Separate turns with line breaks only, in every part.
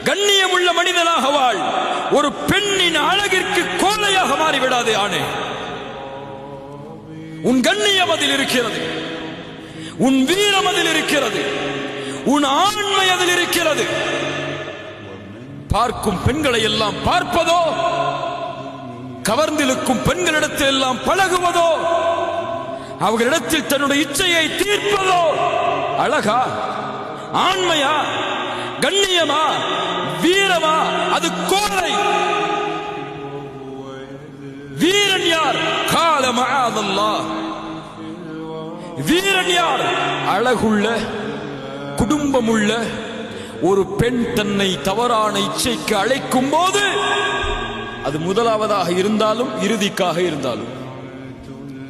கண்ணியம் உள்ள மனிதனாக வாழ். ஒரு பெண்ணின் அழகிற்கு கோலையாக மாறிவிடாதே ஆணே. உன் கண்ணியம் அதில் இருக்கிறது, உன் வீரம் அதில் இருக்கிறது, உன் ஆண்மை அதில் இருக்கிறது. பார்க்கும் பெண்களை எல்லாம் பார்ப்பதோ, கவர்ந்திருக்கும் பெண்களிடத்தில் எல்லாம் பழகுவதோ, அவர்களிடத்தில் தன்னுடைய இச்சையை தீர்ப்பதோ அழகா, ஆண்மையா, கண்ணியமா, வீரமா? அது கோலை. வீரன் யார்? கால மஆதல்லாஹ். வீரன் யார்? அழகுள்ள, குடும்பமுள்ள ஒரு பெண் தன்னை தவறான இச்சைக்கு அழைக்கும் போது, அது முதலாவதாக இருந்தாலும் இறுதிக்காக இருந்தாலும்.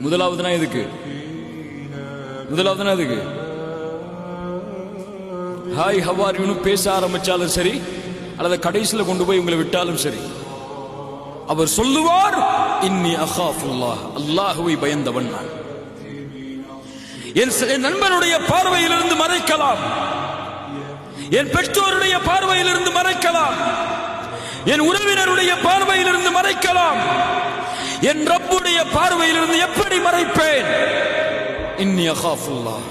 முதலாவதுனா எதுக்கு? முதலாவதுனா எதுக்கு? ஹாய் ஹவார் யூனு பேச ஆரம்பிச்சாலும் சரி, அல்லது கடைசியில் கொண்டு போய் உங்களை விட்டாலும் சரி, அவர் சொல்லுவார், இன்னி அகாஃபுல்லாஹ், அல்லாஹுவை பயந்தவன் நான். என் நண்பனுடைய பார்வையிலிருந்து மறைக்கலாம், என் பெற்றோருடைய பார்வையிலிருந்து மறைக்கலாம், என் உறவினருடைய பார்வையிலிருந்து மறைக்கலாம், என் ரப்புடைய பார்வையிலிருந்து எப்படி மறைப்பேன்? இன்னி அகாஃபுல்லாஹ்,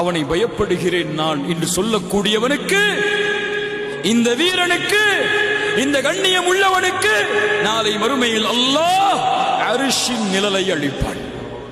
அவனை பயப்படுகிறேன் நான் என்று சொல்லக்கூடியவனுக்கு, இந்த வீரனுக்கு, இந்த கண்ணியம் உள்ளவனுக்கு நாளை மறுமையில் அல்லாஹ் அர்ஷின் நிழலை அளிப்பான்.